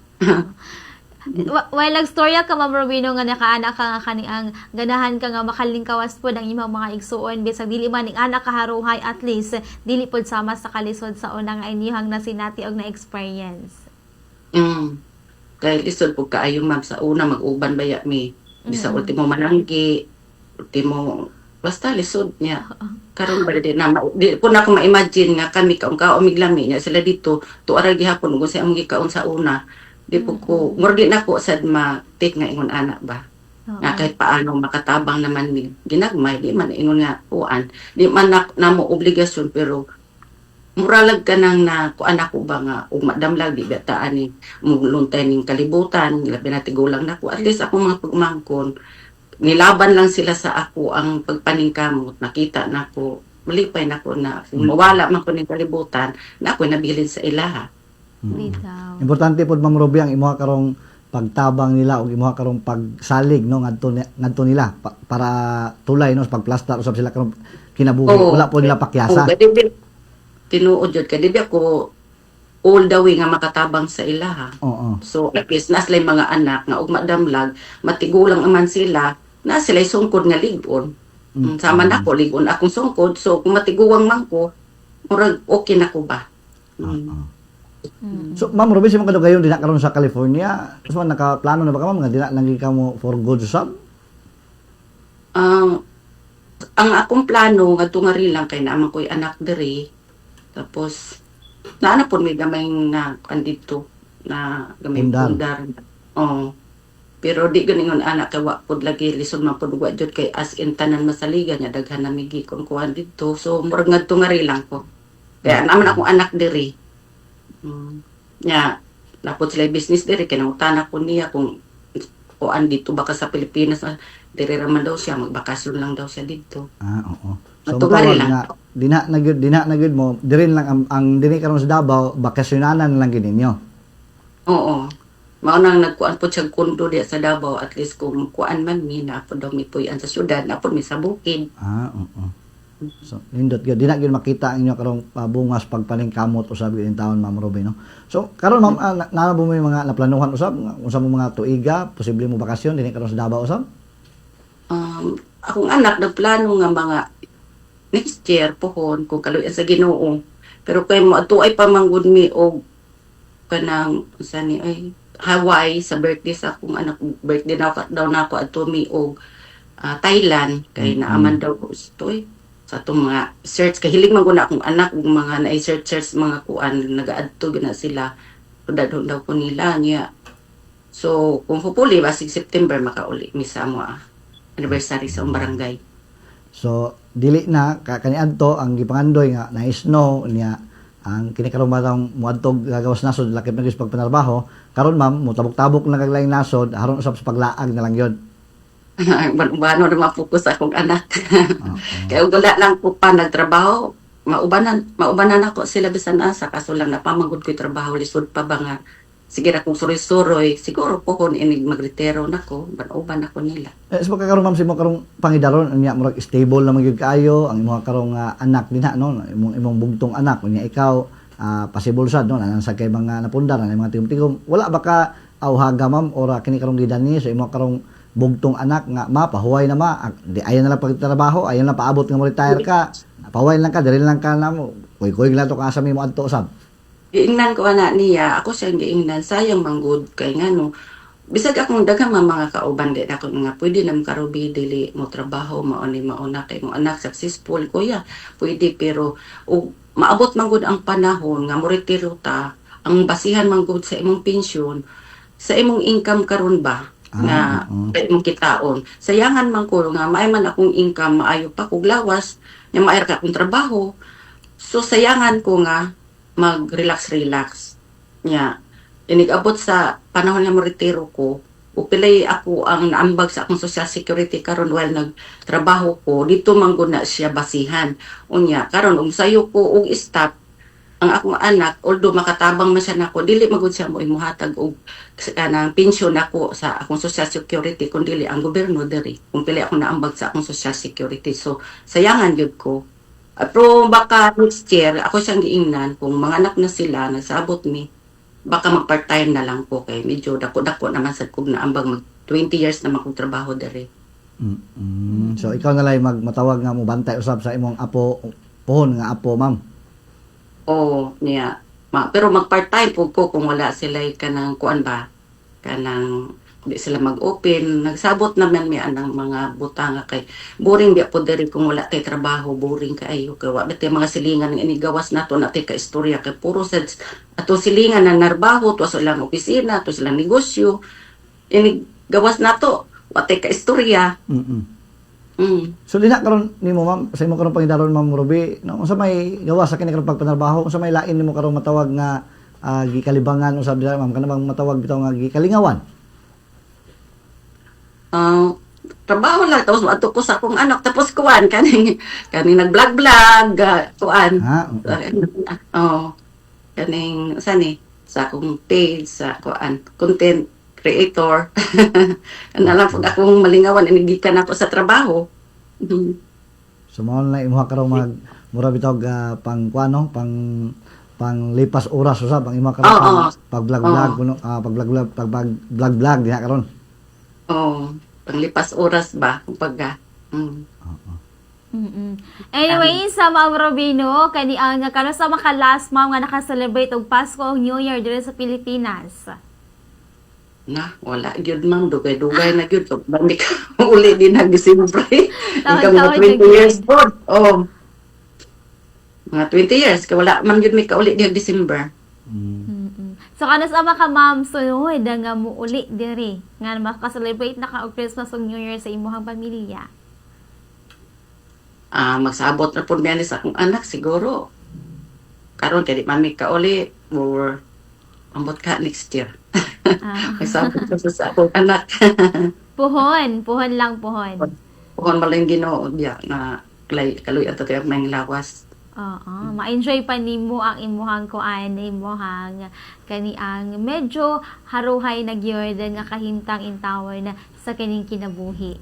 Speaker 1: While nagstorya ka, Ma'am Robino, nga nakaanak ka nga kani ang ganahan ka nga makalingkawas po ng imong mga igsuon bisag dili man ning anak kaharuhay, at least dili pod sama sa kalisod sa unang inyong nasinati og na experience.
Speaker 2: Dahil lisod po kaayo ma'am sa una mag-uban baya mi. Bisa ultimo mananggi, ultimo basta lisod niya. Karon ba di na di po na ako ma-imagine nga kami kaong miglami niya sila dito tuara gihapon kung sa among gikaon sa una. Di po ko murdi na ko sad ma-take nga ingon anak ba. Nga kahit paano makatabang naman mi ginagmay di man ingon nga uan. Di man na mo obligasyon pero muralag ka nang na ko anak ko ba nga ug madamlag di bataan ni muluntay ning kalibutan labi na tigulang nako at least ako mga pagmangkon nilaban lang sila sa ako ang pagpaningkamot nakita nako malipay nako na kung mawala man ko ning kalibutan na ako nabilin sa ilaha.
Speaker 1: Bitaw.
Speaker 3: Importante pod Ma'am Ruby ang imuha karong pagtabang nila ug imuha karong pagsalig no ngadto nila para tulay no sa pagplastar usab sila karong kinabuhi wala po nila pakyasa.
Speaker 2: Tinuod jud kay dibi ako all the way nga makatabang sa ilaha.
Speaker 3: Oo.
Speaker 2: So at least na sila mga anak nga ug madamlag matigulang man sila na sila sungkod nga ligon. Sama na ko ligon akong sungkod so kung matiguwang man ko murag okay na ko ba.
Speaker 3: So, Ma'am Ruby, si mga kadugayon, di na karon sa California. So, nakaplano na ba ka, Ma'am? Nga di na naging ka mo for good sab?
Speaker 2: Ang akong plano, nga tungari lang kay naman ko'y anak diri. Tapos, naana po may gamay na andito, na gamay pundar. Oh. Pero di ganingon anak kay wa pud lagi lisod man pud wa jud kay as in tanan masaligan nya daghan na migi kon kuan dito. So murag ngadtungari lang ko. Kaya naman akong anak diri. Nya napod sila business diri kay nangutana ko niya kung kuan dito baka sa Pilipinas diri ra man daw siya magbakasyon lang daw siya dito.
Speaker 3: Oo. So
Speaker 2: Matungari
Speaker 3: matawag
Speaker 2: lang.
Speaker 3: nga di na gyud mo dirin lang ang diri karon sa Davao bakasyonanan lang gid ninyo.
Speaker 2: Oo. Mao nang nagkuan po siya kundo diya sa Davao at least kung kuan man mi na po daw mi puyan sa syudad na po mi sa bukid.
Speaker 3: Oo. So nindot gyud di na gyud makita ang inyo karong bungas pagpaningkamot usab gyud in taon Ma'am Ruby no. So karon Ma'am naa mo may mga naplanuhan usab unsa mo mga tuiga posible mo bakasyon dinhi karon sa Davao usab?
Speaker 2: Akong anak nagplano nga mga next year pohon kung kaluyan sa Ginoo. Pero kay mo ato ay pamanggod mi og kanang unsa ni ay Hawaii sa birthday sa akong anak birthday daw na ako ato mi og Thailand kay naaman daw ko ito sa atong mga search kay hilig man ko na akong anak ug mga na search mga kuan nagaadto gina sila dadon daw ko nila niya. So kung hopefully basig September makauli mi sa mo anniversary sa barangay.
Speaker 3: So dili na kaniadto ang gipangandoy nga na snow niya ang kinikaron ba tong muadtog gagawas nasod lakip na gis pagpanarbaho karon Ma'am mutabok-tabok na kaglaing nasod haron usab sa paglaag na lang yon.
Speaker 2: Bano na mapokus akong anak. Kaya wala lang po pa nagtrabaho. Maubanan ako sila bisan asa kaso lang napamanggod ko'y trabaho lisod pa ba nga sige ra kung suroy-suroy siguro po kung inig magretero nako ban ako nila.
Speaker 3: So karon Ma'am si mo karong pangidaron niya murag stable na magyud kaayo ang imong karong anak dinha no imong bugtong anak unya ikaw pasibulsad no nanan sa kay mga napundar na mga tigom-tigom wala ba ka awhaga Ma'am ora kini karong gidani sa imong karong bugtong anak nga mapahuway na di ayan na lang pagtrabaho ayan na paabot nga mo retire ka pahuway lang ka diri lang ka na mo kuy lang to ka sa mo adto usab.
Speaker 2: Giingnan ko ana niya, ako siya giingnan, sayang manggod kay ngano. Bisag akong daghang mga kauban di ako nga pwede nam karubi dili mo trabaho mauna kay mo anak successful kuya. Pwede pero og maabot manggod ang panahon nga mo retiro ta, ang basihan manggod sa imong pensyon, sa imong income karon ba nga imong kitaon. Sayangan man ko nga maay man akong income maayo pa kog lawas, nga maayra ka akong trabaho. So sayangan ko nga mag-relax nya inigabot sa panahon nga mo retiro ko upilay ako ang naambag sa akong social security karon while nagtrabaho ko dito man gud na siya basihan unya karon sayo ko og stop ang akong anak although makatabang man siya nako dili magud siya mo imuhatag og kanang pensyon nako sa akong social security kun dili ang gobyerno diri kung pili ako naambag sa akong social security so sayangan gyud ko. Pero baka next year, ako siyang giingnan kung mga anak na sila, nagsabot mi, baka mag-part-time na lang ko kay medyo dako-dako naman sad kog naambag mag 20 years na magkong trabaho dere.
Speaker 3: So ikaw na lang matawag nga mo bantay usab sa imong apo pohon nga apo, ma'am.
Speaker 2: Oo, niya. Pero mag-part-time po ko kung wala sila kanang kuan ba, kanang di sila mag-open. Nagsabot naman mi anang mga butanga kay boring biya po diri kung wala kay trabaho, boring kaayo kay wa bitay mga silingan nga inigawas nato natay ka istorya kay puro sad ato silingan na narbaho to silang opisina, to silang negosyo. Inigawas nato wa tay ka istorya.
Speaker 3: So dina karon nimo, ma'am, sa imo karon pangidaron, Ma'am Ruby, no, unsa may gawa sa kini karon pagpanarbaho, unsa may lain nimo karon matawag nga gikalibangan usab dira, ma'am, kana bang matawag bitaw nga gikalingawan?
Speaker 2: Trabaho lang tapos ato ko sa akong anak tapos kuan kaning nag-vlog kuan. Kaning sani sa akong page sa kuan content creator. Ano lang pag akong malingawan inigikan ako sa trabaho.
Speaker 3: So mao na imuha karon mag mura bitaw pang kuano, pang lipas oras usab ang imuha karon pag-vlog kuno, pag-vlog diha karon.
Speaker 2: Panglipas oras ba kumbaga.
Speaker 1: Anyway, sa Ma'am Robino, kani ang karon sa maka-last ma'am nga naka-celebrate og Pasko o New Year diri sa Pilipinas.
Speaker 2: Na, wala gyud man dugay-dugay na gyud so bandi ka uli din nag December. Ikaw mga 20 years old. Mga 20 years kay wala man gyud mi ka uli di December.
Speaker 1: So kanas ama ka ma'am sunod nga mo uli diri nga maka-celebrate na ka og Christmas ug New Year sa imong pamilya.
Speaker 2: Magsabot na po niya sa akong anak siguro. Karon kay di man mi ka uli or ambot ka next year. Magsabot na sa akong anak.
Speaker 1: Puhon lang puhon.
Speaker 2: Puhon malang Ginoo diya na kaluy ato kay may lawas.
Speaker 1: Ma-enjoy pa nimo ang imuhang kuan, imuhang kaniang medyo haruhay na gyud nga kahintang intawon na sa kining kinabuhi.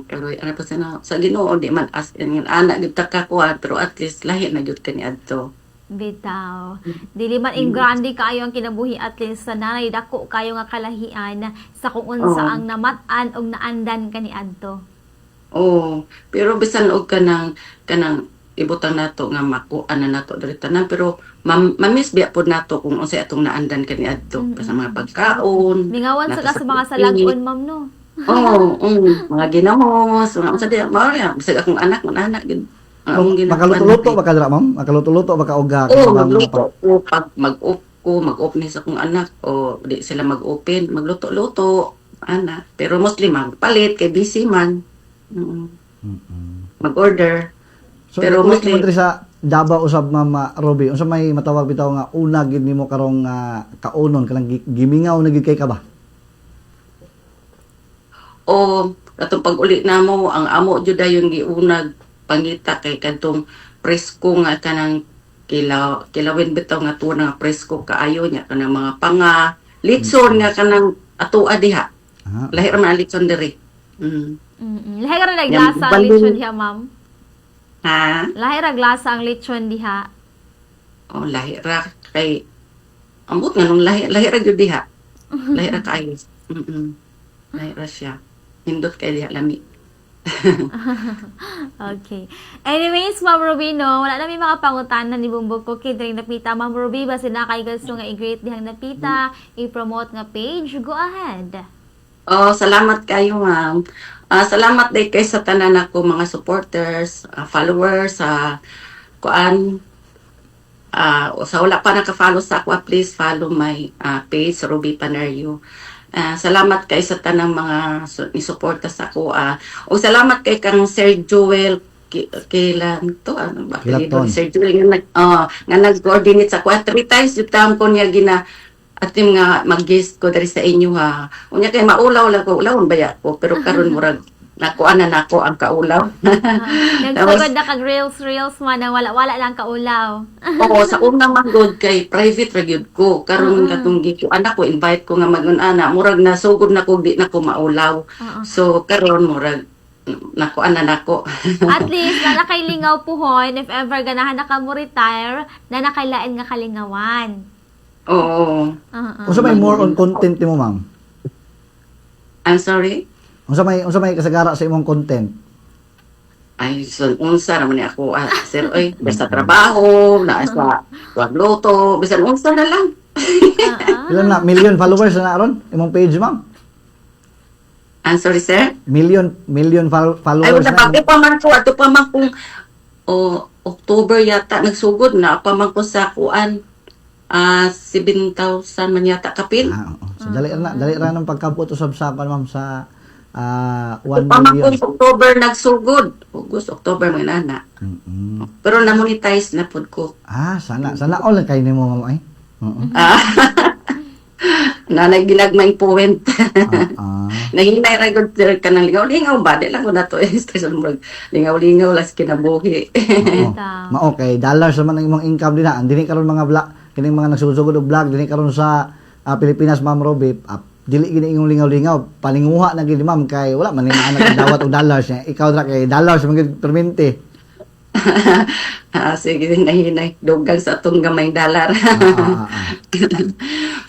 Speaker 2: Kaluy ano pa sa Ginoo di man as in anak gyud ta ka kuan pero at least lahi na gyud kani adto.
Speaker 1: Bitaw. Dili man ing grande kaayo ang kinabuhi at least sa nanay dako kayo nga kalahian sa kung unsa ang namat-an og naandan kani adto.
Speaker 2: Pero bisan og kanang ibutang nato nga makuan na nato diri tanan pero mamiss biya pod nato kung unsay atong naandan kani adto sa mga pagkaon.
Speaker 1: Mingawan sa mga salagon, ma'am, no.
Speaker 2: Mga ginamos, mga unsa di mao bisag akong anak gid.
Speaker 3: Makaluto-luto ba ka dira, ma'am? Makaluto-luto ba ka og
Speaker 2: magluto ko pag mag-off ni sa akong anak o di sila mag-open, magluto-luto ana pero mostly magpalit kay busy man. Mag-order.
Speaker 3: So, pero mostly sa Davao usab, Ma'am Roby, unsa may matawag bitaw nga una gid nimo karong kaunon kanang gimingaw na gid kay ka ba?
Speaker 2: Katong pag-uli namo ang amo jud dayon giunag pangita kay kadtong presko nga kanang kilawin bitaw nga tuwa nga presko kaayo nya kanang mga panga litson nga kanang atua diha. Lahi ra man litson diri.
Speaker 1: Lahi ra naglasa ang litson diha, ma'am. Lahi ra glasa ang litson diha.
Speaker 2: Lahi ra kay ambot nga nung lahi ra gyud diha. Lahi ra kaayo. Lahi ra siya. Hindot kay diha lami.
Speaker 1: Okay. Anyways, Ma'am Ruby, no, wala na may mga pangutanan ni Bumbog ko kay Dring Napita. Ma'am Ruby, basta na kay gusto nga i-greet dihang Napita, i-promote nga page, go ahead.
Speaker 2: Salamat kayo, ma'am. Salamat din kay sa tanan ako mga supporters, followers, kuan. Sa wala pa naka-follow sa ako, please follow my page, Ruby Panerio. Salamat kay sa tanang mga ni-suporta sa ako. O salamat kay kang Sir Joel kailan to ano ba Sir Joel nga nag-coordinate sa ako 3 times yung time ko niya atim nga mag-guest ko dari sa inyo ha. Unya kay maulaw lang ko ulawon baya ko pero karon murag nakuan na nako ang kaulaw.
Speaker 1: Nagsugod na kag reels man na wala lang kaulaw.
Speaker 2: Sa unang manggod kay private ra gyud ko karon katong giko anak ko invite ko nga mag-ana murag nasugod na ko di na ko maulaw. So karon murag nakuan na nako.
Speaker 1: At least na nakailingaw puhon if ever ganahan na ka mo retire na nakailain nga kalingawan.
Speaker 2: Oo.
Speaker 3: Unsa may more on content mo, ma'am?
Speaker 2: I'm sorry?
Speaker 3: Unsa may kasagara sa imong content?
Speaker 2: Ay, so, unsa naman ni ako, sir, oy, basta trabaho, na sa pagluto, bisan unsa na lang.
Speaker 3: Ilan na million followers na ron imong page, ma'am?
Speaker 2: I'm sorry, sir?
Speaker 3: Million
Speaker 2: Ay,
Speaker 3: followers
Speaker 2: wala pa, pa man ko, ato pa man kung, October yata, nagsugod na, pa man ko sa kuan, 7,000 man yata kapil.
Speaker 3: Oo. So dali ra nang pagkabot usab sa ma'am sa 1
Speaker 2: Pa man
Speaker 3: million.
Speaker 2: kung October nagsugod, August, October, may nana. Pero na-monetize na pod ko.
Speaker 3: Sana all kay nimo, ma'am ay. Oo.
Speaker 2: Nanay ginagmayng point.
Speaker 3: Ah.
Speaker 2: Nahinay ra gud sir ka ng lingaw-lingaw ba? Di lang ko na to station mo. Lingaw-lingaw las kinabuhi.
Speaker 3: Oo. Okay, dollars naman ang imong income din na. Dili karon mga vlog, kining mga nagsugod og vlog dili karon sa Pilipinas, Ma'am Roby. Dili gini ingong lingaw-lingaw, paninguha na gid ma'am kay wala man ni anak dawat og dollars niya. Ikaw ra kay dollars man gid permente.
Speaker 2: Sige, nahinay. Dugang sa atong gamay dollar.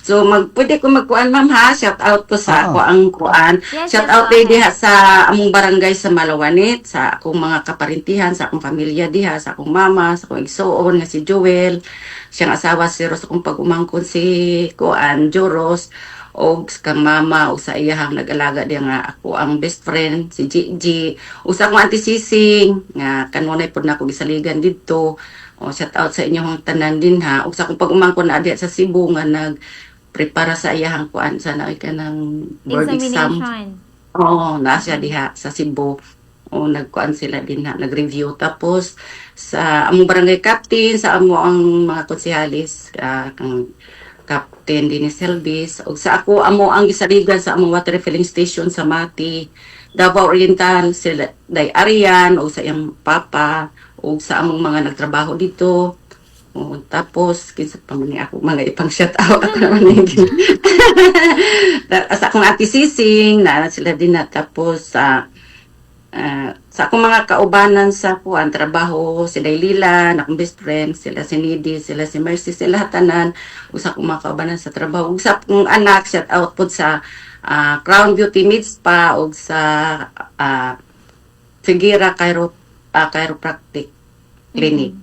Speaker 2: So, pwede ko magkuan, ma'am, ha? Shout out ko sa ako ang kuan.
Speaker 1: Yes,
Speaker 2: Shout
Speaker 1: yes,
Speaker 2: out
Speaker 1: go
Speaker 2: diha sa among barangay sa Malawanit, sa akong mga kaparintihan, sa akong pamilya diha, sa akong mama, sa akong igsoon nga si Joel, siyang asawa si Ros, akong pag-umangkon si kuan, Joros, o kang mama, o sa iyahang nag-alaga diya nga ako ang best friend, si Gigi, o sa akong auntie Sising, nga kanunay po na ako gisaligan dito. O, shout out sa inyong tanan din ha. O sa akong pag-umangkon na diya sa Cebu nga nag-prepara sa iyahang kuan sana ay ka ng board exam.
Speaker 1: Examination.
Speaker 2: Oo, nasa diha sa Cebu. O nagkuan sila din ha, nag-review. Tapos sa among barangay captain, sa amo ang mga konsehalis, kang Captain Dennis Helvis, o sa ako amo ang gisaligan sa among water refilling station sa Mati, Davao Oriental, sila Day Arian, o sa iyang papa, o sa among mga nagtrabaho dito. O, tapos, kinsa pa man ni ako, mga ipang shout out ako naman hindi. Sa akong ati Sising, na sila din na. Tapos, sa akong mga kaubanan sa kuan trabaho, si Daylila, akong best friend, sila si Nidi, sila si Mercy, sila tanan, usa akong mga kaubanan sa trabaho. Usa akong anak, shout out po sa Crown Beauty Meets pa, o sa Figuera Chiropractic Clinic.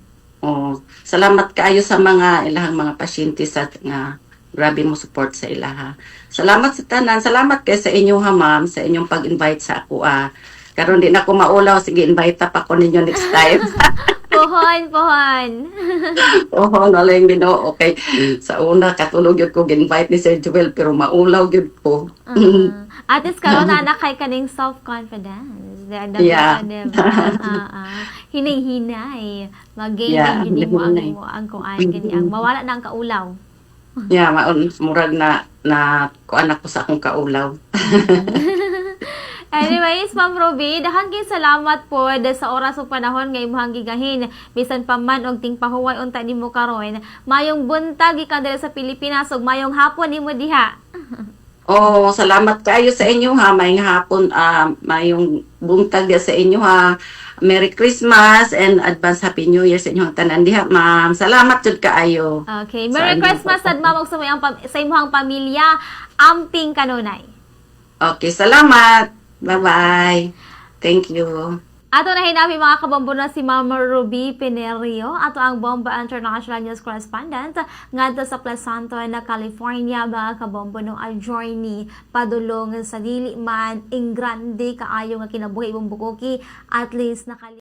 Speaker 2: Salamat kaayo sa mga ilahang mga pasyente sa nga grabe mo support sa ilaha. Salamat sa tanan, salamat kay sa inyo ha ma'am, sa inyong pag-invite sa ako karon di na ako maulaw, sige invite pa ko ninyo next time.
Speaker 1: Pohon.
Speaker 2: Wala yung Ginoo. Okay. Sa una katulog yun ko invite ni Sir Joel pero maulaw yun ko.
Speaker 1: At least karon na kay kaning self-confidence.
Speaker 2: Yeah.
Speaker 1: Hinay-hinay. Mag-gain
Speaker 2: Yeah,
Speaker 1: din mo
Speaker 2: hinay.
Speaker 1: ang kuan ganyang mawala na ang kaulaw.
Speaker 2: Yeah, murag na kuan ako sa akong kaulaw.
Speaker 1: Anyways, Ma'am Roby, daghang kay salamat po sa oras ug panahon nga imong gigahin. Bisan pa man og ting pahuway unta nimo karon. Mayong buntag gikan diri sa Pilipinas ug mayong hapon nimo diha.
Speaker 2: Salamat kayo sa inyo ha. Mayong hapon, mayong buntag dia sa inyo ha. Merry Christmas and advance Happy New Year sa inyong tanan diha, ma'am. Salamat jud kaayo.
Speaker 1: Okay, Merry Christmas sad ma'am ug sa imong pamilya. Amping kanunay.
Speaker 2: Okay, salamat. Bye-bye. Thank you.
Speaker 1: Ato na hinabi mga kabombo na si Mama Ruby Pinerio, ato ang Bomba International News Correspondent ngadto sa Pleasanton na California, mga kabombo no journey padulong sa dili man ing grande kaayo nga kinabuhi imong bukoki, at least